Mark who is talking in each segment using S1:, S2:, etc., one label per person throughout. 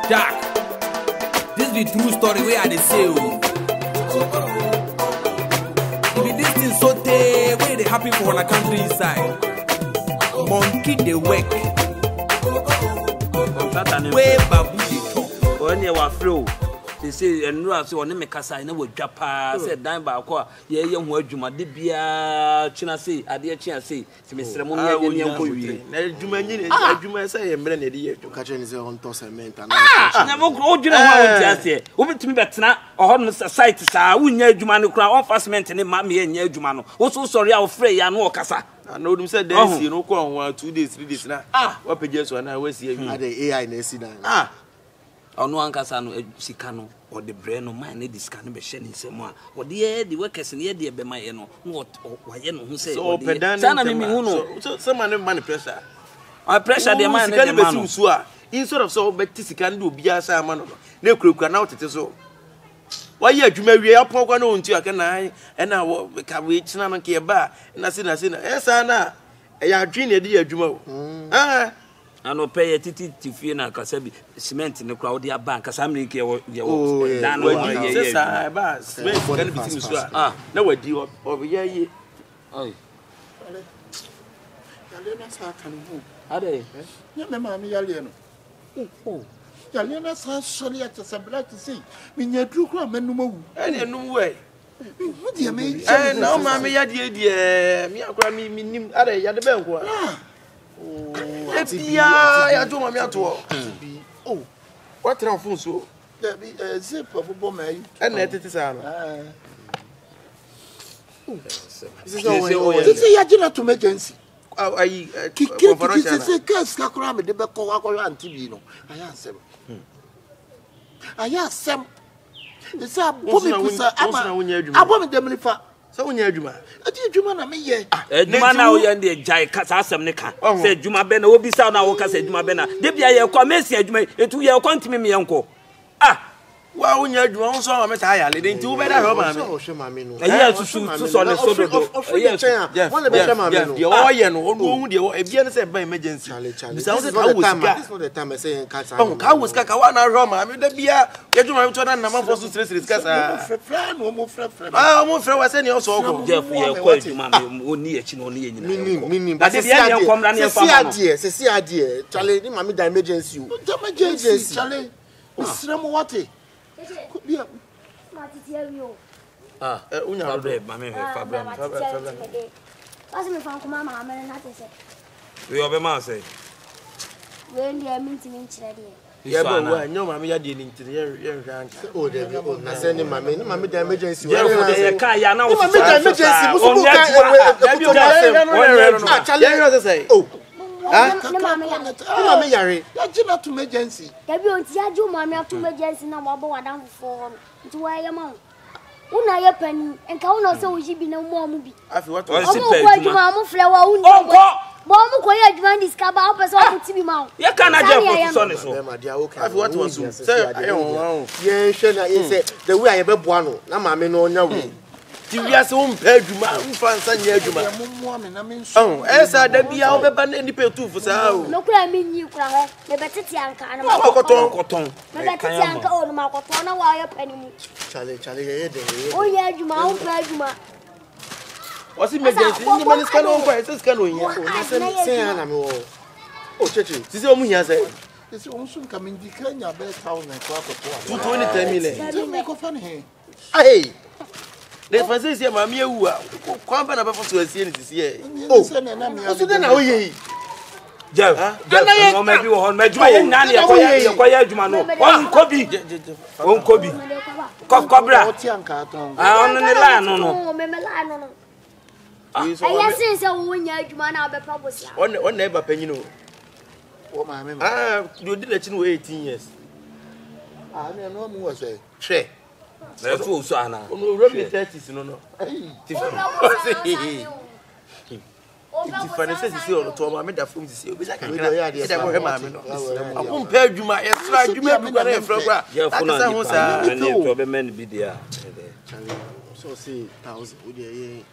S1: Jack, this be true story where I dey say oh. Be this thing so tey where they happy for our country inside. Monkey dey work. Where babu dey talk.
S2: When you are flow, they say and no so on me kasa na wo dwapa say dan ba ko ye ye ho adwuma de bia china say ade china say se mesrem mo me ne enko wie
S3: na adwuma nyi adwuma say ye mre na de ye
S4: ka che ni say on to cement na
S2: na mo o dwuna ho a won ase wo bitimi betena o no site sa wunya adwuma no kra on cement ne ma me nya adwuma no wo so sorry a wo frɛ ya no o kasa
S3: na odum say dance no ko on 2 days 3 days na wa page so na wa si
S4: ade AI na si na
S2: ono ankasa no sika no o de bre no man na disika no be hye ni nsem a o de the workers ne de be maye no wa ye no hu say
S3: o de
S2: sana me hu no
S3: so man man pressure
S2: pressure de man
S3: ne de man no so a instead of so be sika no obi asa man no na kurakura na otete so wa ye adwuma wie apon kwa na ontu aka na e na wo ka we china no ke ba na se na esa na e ya adwin na de adwuma o
S2: ano pay titi tifie na kasa bi cement ne kra wo de aba kasa me ke wo dan no
S3: ye sa ba cement kan bi tin so na wadi o ye ye
S2: oi
S4: yale na sa kan bu
S2: ade
S4: ya me ma mi yale no yale na sa sori ya tsa bla tsi mi nya dru kra menu mawu
S3: ene num we
S4: wo de me
S3: na ma me ya de mi akra mi nim ade ya de ben ko ya do mami ato what try phone so
S4: zip for my
S3: and net sa no
S4: this is ya jina to emergency
S3: ayi
S4: kiki se case ka kura me de be ko akwa anti bi no aya sem isa bomi pusa ama abomi de mlifa
S3: so wonya adwuma
S4: ati adwuma na me ye
S2: adwuma na wo ye de jai kasa asem ne ka se adwuma be na obi sa na wo kasa adwuma be na de bia ye kwa mesi adwuma etu ye kwa ntimi me yenko
S3: wa wonya adwuma won so ma me ta ya le de nti wo be da ho ma me
S4: so hwe ma me no
S2: eya susu so ne so do
S4: eya won le be hwe ma me no
S3: de wo ye no wo hu de wo e bia ne se ba emergency bisa wo se ka wo sika
S4: this not the time I say kasa
S3: ka wo sika ka wa na ho ma me da bia ye adwuma me to na ma fo so sire sika sa
S4: no mo frɛ
S3: mo frɛ wa se ne o so ko
S2: Jeff ye kwa adwuma me oni echi no oni ye nyina
S4: minim
S2: ba de bia ne kom na ne fa ma no
S4: se si adie chale ni ma me da emergency o emergency chale usire mo wate bia
S3: unya
S2: problem ma me problem
S5: What's me from Kuma Mama and not say?
S2: we obe ma say
S5: When they are minting ready.
S3: ye ba wa nyo ma me ya de ni ntire ye hwan
S4: o de bi o na se ni ma me da emergency
S2: ye for de ye ka ya na wo
S4: ma me da emergency musu bu ka
S3: chale ye say
S4: oh
S5: Mama
S4: yare ya jina to emergency
S5: da bi on ti aju mama to emergency na mo bo wadan fofo nti wa ye ma una ye pani enka una se wo jibi na mo mu bi
S3: afi what
S2: o si
S5: mo
S2: pe
S5: ko adwuma mo fle wa uni bo mo ko ye adwuma diska ba o pese o ti bi ma
S2: ye ka na je for so ne so
S4: ma dia okay
S3: afi what was say aye won
S4: ye hwe na ye say the way aye be boa no na ma me no nya we
S3: ti wia se wo mpa adwuma wo fa nsa nya adwuma
S4: mo mo me na me nso
S3: esa da bia wo be ba na ni pe tu fu sa o
S5: no kura me nyi kura ho me betete anka na
S3: ma koton
S5: me betete anka o no ma koton na wa ye pani mu
S4: chale ye de
S5: o ye adwuma o fa adwuma
S3: o si emergency ni man scan on kwa se scan on ya
S4: na se ya na me wo o cheche
S3: ti se o mu hia se
S4: ese o nso nka me ndika nya be 1000 kwa ko
S3: 220 million
S4: to me ko fa ne he
S3: ai le fancy se ma me ewu a kwa ba na ba foso asie ni sisi
S4: o se ne na me
S3: o so de na o ye
S2: Jeff no me bi wo hon me juma ye nya ne ye kwa ye adwuma no on kobi kokobra
S4: o ti anka ton
S2: on ne la no
S5: o me la no ayi sin se wo nya adwuma na be pa bosia
S3: on na e ba panyino
S4: o ma me
S3: do di la chi no 18 years
S4: ne no mu wo se
S3: hwe
S2: na so so ana
S3: no robi 30s no ti fanese sisi o to ma me da fom sisi obi saka kira e da go he ma me no akon pa adwuma e sra adwuma bi kwa na e fra kwa akasa ho sa
S2: ne to be men bi dia
S4: so say 1000 we dey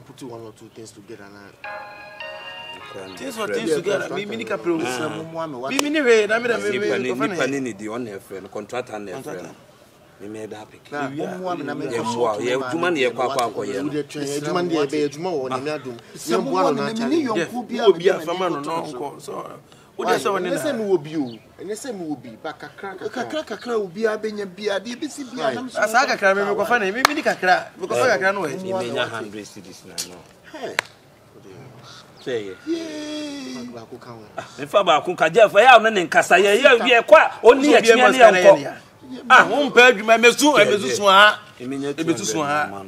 S4: put one or two things together now
S3: Things for things together. Me mini capro.
S4: Me
S3: Me mini way. Na me da me.
S2: Nipa ni di on friend contractor na friend. Me me da pick. Ye djuma na ye kwa ye.
S6: Djuma na ye djuma wo na me adum. Ye mboa no na
S4: ni yonku bia
S3: Obi afama no nko. So wo dey say woni na.
S6: Say me wo bi o. Ene say me wo bi ba kakra
S4: obi abenya bia de bisi bia na so.
S3: Asa kakra me ko fa na me mini kakra. Me ko fa kakra no we.
S2: Me menya 100 cedis na no.
S6: Hey.
S2: Say
S6: Ba ko kan wo.
S2: Me fa ba kun ka Jeff ya no ne nkasa ye kwa oni ye tia ne yanko.
S3: Won pa adwuma emesu so ha. Emesu so ha.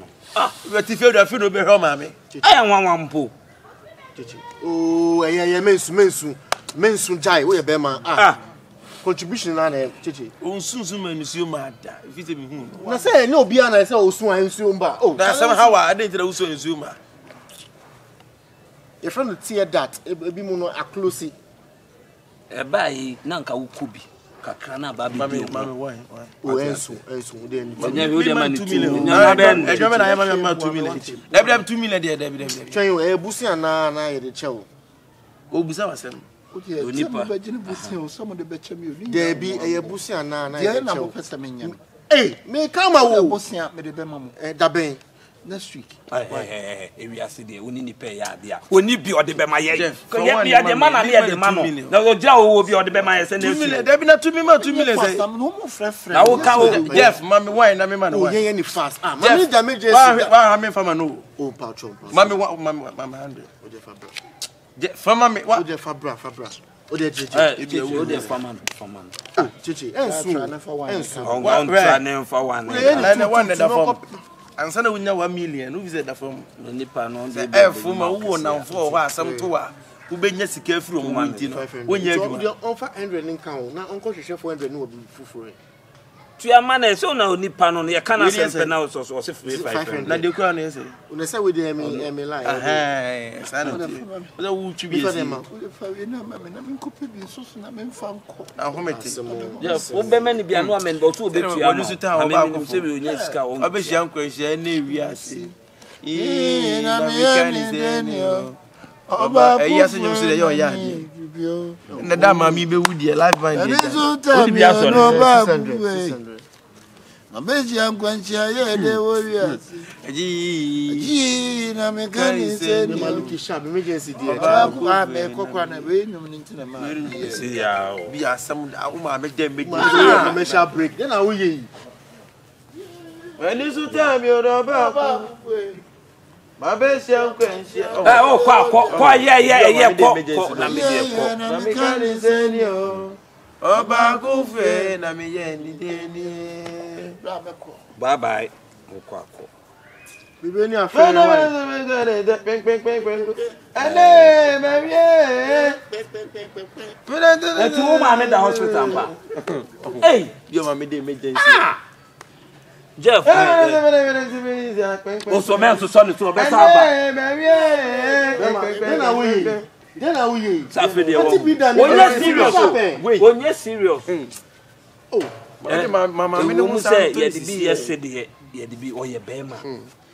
S3: We ti fe do no be ho ma me.
S2: Aya nwanwan mpo.
S6: Chichi. Oh, ye mensu jai wo ye be ma. Contribution na na chichi.
S3: Onsunsun ma nsuo ma da. If it be hu.
S6: Na say ne obi ana say osun an nsuo mba. Oh,
S3: na somehow I didn't tell you nsuo ma.
S6: Your friend tear that ebi mu no aklosi.
S2: Bai na nka wukubi. Kakra na ba bi.
S3: Mami why?
S6: Oh, ensu de ni.
S2: Nya bi o de man 2 million.
S3: Na ben e jome na ya ma 2 million. Dem 2 million there.
S6: Twen e busi ana na ye de chewo.
S3: O busa wasem.
S4: Oni pa bagine busi o so mo de beche mi oni.
S6: There be e busi ana na ye
S4: Ye
S6: de
S4: na mo
S6: chewo.
S4: pesa me nya.
S6: Eh, me kama wo.
S4: Busi a me de be ma mo.
S6: Da ben.
S4: Next week.
S2: Ewi ase de oni ni pe ya de a. Oni bi o de be ma ye.
S3: Jeff,
S2: Ye bi ya de ma na ye de ma no. Na o ja o bi o de be ma ye se na
S3: 2 million. There be na 2 million say.
S4: Pastor no mo frefre.
S2: Na wo ka o
S3: Jeff, mami why na me man
S6: Oh,
S3: why?
S6: ye ni fast. Ah, mami damage.
S3: Why ha me fama no?
S6: Oh, patron.
S3: Mami 100.
S6: O de fabra.
S3: Jeff, fama me
S6: O
S3: what?
S6: de fabra. O de chichi.
S2: o de faman.
S6: Ah, chichi. Ensu.
S2: On try na for one.
S3: Na one that form. Ansa na wunya 1 million, no visit that form.
S2: Nipa no de
S3: E fuma wo na fo ho asam to wa. Wo benya sika afiri omo nti no. Wonya adwuma.
S6: So on 500 in count. Na onko hwehwe 400 no obi fufure.
S2: Tua mana so na nipa no ye kana sempe na so se free 500.
S3: Na de kwa na say.
S6: Una say we dey me lie.
S3: Sana. Wo wo twi bi
S6: Before
S3: esi.
S6: them.
S4: Fa we na ma me na me kope bi so na me mfa nko.
S3: Na homete.
S2: Yes, wo be mani bia no amendo to obetua.
S3: Wonu su ta oba ko.
S2: Se we onya sika wo.
S3: Obehia nkwanhia na ewi ase.
S4: Na me yani deni o. Oba
S3: eya se nyum se de yo ya ade. Na da ma mi be wudi live band dey.
S2: Wo bi aso no
S6: 600.
S4: Na beji ankwanchia ye de wo wi ase.
S3: Aji.
S4: Na me kani se
S6: Me
S4: ni.
S6: maluki sharp emergency dey.
S4: Oba kwa me kokwa na we nyum ni ntina ma.
S2: se ya.
S3: Bi asam da wo ma me dem me.
S6: Ah, commercial break. Then how we
S3: When you tell me o ba. Ma be se nkwanhia.
S2: O kwa ye ko na me de ko.
S3: Na me kani se ni o. Oba ko fe na me ye ni de ni.
S2: Bye bye. O kwa.
S6: we be ni affair wa.
S3: Ale Marie.
S2: Eti wo ma me da hospital mba. Hey,
S3: Yo ma me de emergency.
S2: Jeff. O so men so ni so be sa ba.
S6: Then how we
S2: Safe de wo.
S6: What be that?
S2: Onye serious.
S6: Wait.
S2: Onye serious.
S3: Mama me no
S2: mu say ye de bi yesterday ye de bi oye bema.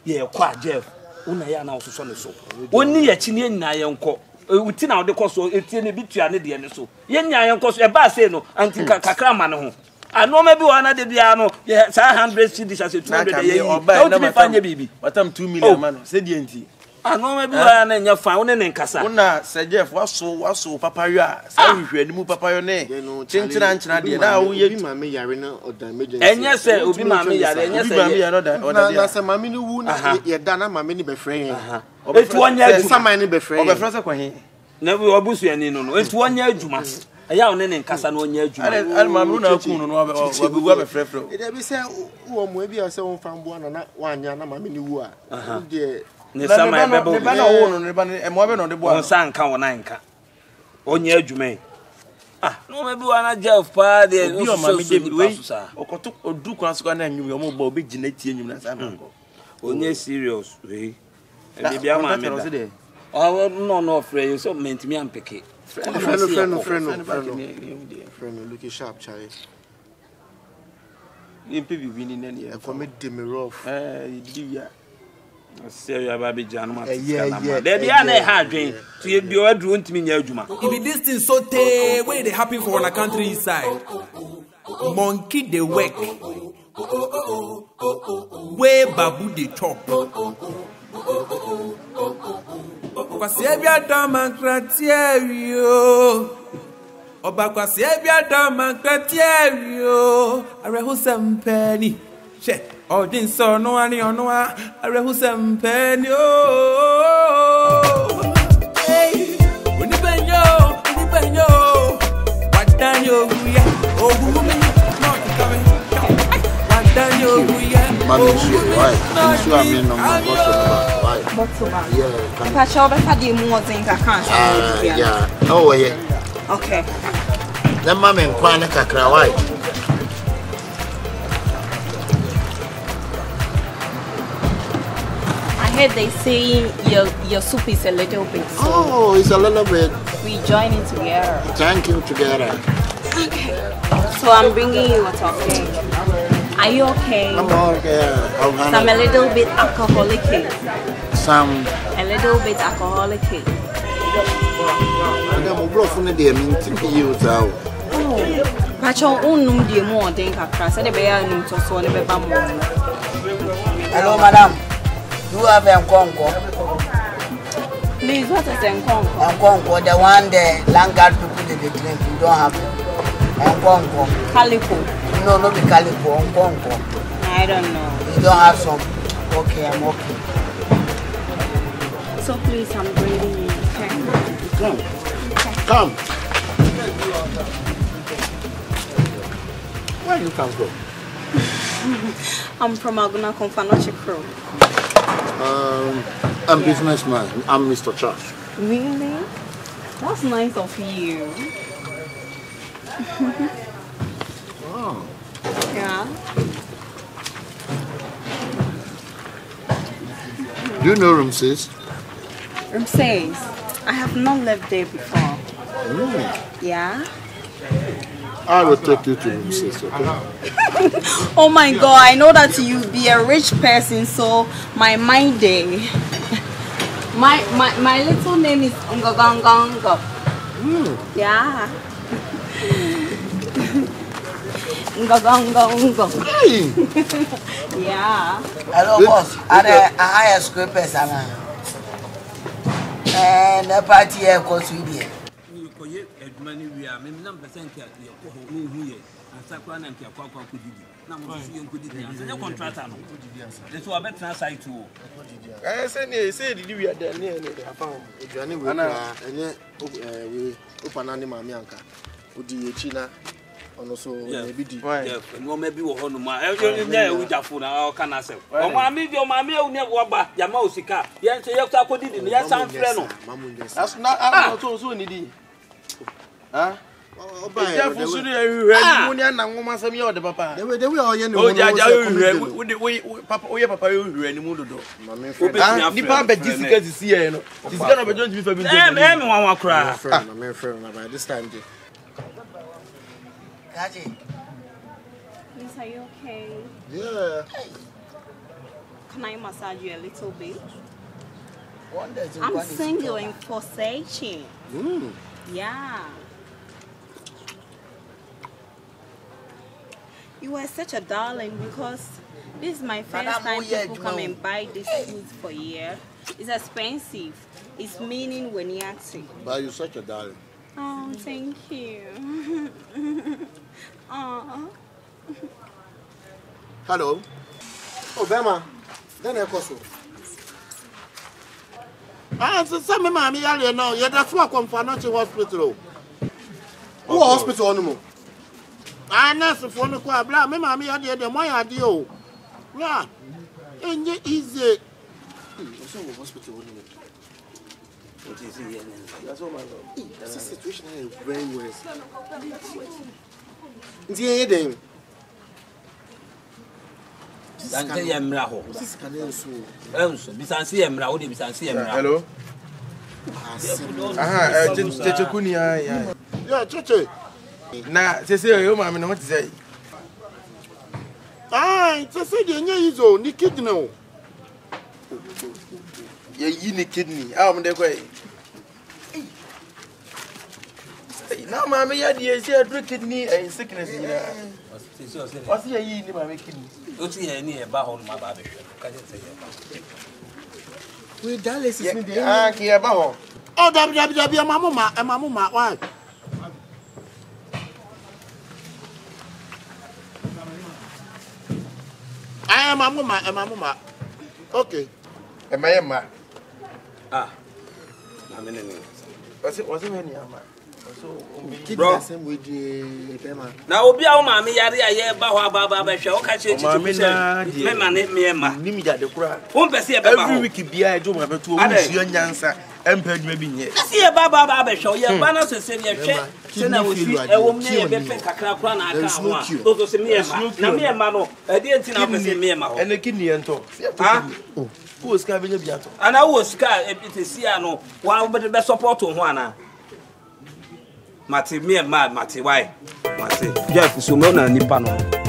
S2: Ye kwa Jeff. Una ya na so ne so. Oni ye chi ne nyina ye nko. Uti na ode koso etie ne bitua ne de ne so. Ye nya ye nko so e ba say no anti kakra ma ne ho. Anoma bi wana de bia no ye 100 cedis as 200 ye. Don't me fanye bibi.
S3: Watam 2 million man. Say di enti.
S2: Anoma bi wana nya fa woni ne nkasa.
S3: Una Sir Jeff waso papayo a sa hwehwe ni mu papayo ne. Chinchina de na wo ye
S6: bi ma me yare na oda emergency.
S2: Enye se obi ma me yare enye se.
S3: Bi ma me ya no da
S6: Na se ma me ni wu na ye da na ma me ni be friend.
S2: Etu onya adwuma.
S6: Sama ni be friend.
S3: Obe frase kwa he.
S2: Na bi obusu ani no no. Etu onya adwuma. Eya woni ne nkasa na onya adwuma.
S3: Ale ma me na ku no no obe be frefre.
S6: E dey be say wo mo e bi say won fa mbo na wanya na ma me ni wu a. De
S2: Ne sama bebo.
S3: Ne ba na wo no ne ba ne mo be no de bo.
S2: On san kan wona nka. Onya adwuma. No me bi wana Jeff pa de
S3: Bi o ma me de we. Okoto odu kwa so na anwum yo mo ba obe gina tie anwum na sa na ko.
S2: Onye serious we. E bia ma me da. Oh no frɛ so mentimi ampeke.
S6: Friend, look sharp, Charlie.
S3: You pay be winning any.
S6: For me, dim rough.
S3: You
S2: Say you baby Januma. There be an hard drink. To you be all drunk to me near Juma.
S1: If it this thing so te where they happy for on a countryside. Monkey they work. Where babu they chop. Kwasi ebia damankraterio. Oba kwasi ebia damankraterio. Arehu sempeni. She. Oh, din so no ani onwa. Arehu sempeni. Hey. Unibenyo. Wadanyo huya. Oh, wumi. No, come. Wadanyo huya.
S4: Why? I mean, no more
S7: bottle.
S4: Yeah.
S7: If I show better the more things I can't.
S4: Yeah. Oh, yeah.
S7: Okay.
S4: Then mama and Kwana Kakra, why?
S7: I heard they say your soup is a little bit. So
S4: Oh, it's a little bit.
S7: we join it together.
S4: Thank you together.
S7: Okay. So I'm bringing you a topic. Are you okay?
S4: I'm okay.
S7: I'm a little bit alcoholic.
S4: Some.
S7: A little bit alcoholic.
S4: I'm going to be you.
S7: Pacho unum di more than Kakra said the bear name to so never more.
S8: Hello, madam. Do you have a Congo?
S7: Please, what is Nkonko?
S8: Congo, the one the Langard people they drink. You don't have Congo.
S7: Calico.
S8: No, not the Calico. Congo.
S7: I don't know.
S8: You don't have some. Okay, I'm okay.
S7: So please, I'm bringing you. Okay.
S4: Come. Where you come from?
S7: I'm from Aguna Konfanoche Crew.
S4: I'm businessman. I'm Mr. Charles.
S7: Really? That's nice of you.
S4: Oh.
S7: Yeah.
S4: Do you know Ramses?
S7: Ramses, I have not lived there before. Yeah?
S4: I will take you to Ramses, okay?
S7: Oh my God, I know that you be a rich person, so my day. My little name is Ngogongonggo. Yeah. Ngogongonggo.
S4: Hey!
S7: Yeah.
S8: Hello, boss. Are a higher school person? And the party here goes with you.
S6: Also,
S2: maybe no maybe we hold no we jafu na can say o ma mi o ne ba yama osika ye say ye akodi di ye san frɛ no
S3: That's not so need. Huh? Jafu so dey hwɛ mu ne na nwoma sam ye ode papa.
S6: They we all yen
S3: O jaja we papa o ye papa ye hwɛ ni mu dodo. Ni pa be disika sisi ye no. Disika no be don't be fa bi.
S2: Me wan kra.
S6: My friend, by this time
S8: Kaji.
S7: Please, are you okay?
S6: yeah.
S7: Can I massage you a little bit?
S8: I'm
S7: I'm single and forsaken. Yeah. You are such a darling because this is my first time people come and buy this food for here. It's expensive. It's meaning when you actually.
S4: But you're such a darling.
S7: Oh, thank you.
S6: Hello. Oh, Bema. Then I call you.
S4: So some mommy earlier now, yeah, that's what come financial hospital.
S6: Who hospital on mo?
S4: Nurse for no kwa bla, me mommy earlier the more adio. Yeah. And easy.
S6: Also hospital on mo.
S3: What is it? That's all my love.
S6: This situation is very worse. Nti dem.
S2: Sante ye mra ho.
S6: This can also.
S2: Enso bisanse ye mra, wo de bisanse ye mra.
S3: Hello. Chechekuni ya.
S4: Yeah, cheche.
S3: Na sese yo mama no what say?
S4: Ai, sese de nya izo ni kidney o.
S3: ye ni kidney am de kwai na ma me ya die se adru kidney and sickness ni na what's ye yi ni ma me kidney
S2: o ti ye ni e ba ho no ma ba be hwe ka je se ye ba
S6: we dialysis ni de
S3: ki e ba ho
S4: Oh, W, mama, why? I am mama. Okay.
S3: Am I ma?
S2: ah na me ne
S3: Was it any ama?
S6: bro same with the bema
S2: na obi a wo ma me yare aye ba ho aba ba hwe wo ka che chi me ma ne me ma
S3: ni mi jade kura
S2: wo pese ye ba ho
S3: every week bia ejo ma beto wo nsuo nyansa empa adwuma bi nye
S2: pese ye ba hwe ye ba na sese ye hwe se na wo si e wo me ye be pe kakra kura na aka ho a to se me ma na me ma no e de nti na pese me ma ho
S3: ene kini ento ah wo ska be bia to
S2: ana wo ska e bitesi a no wa be support ho ana Mati me ma Mati why? Mati. Jeff so me na nipa no.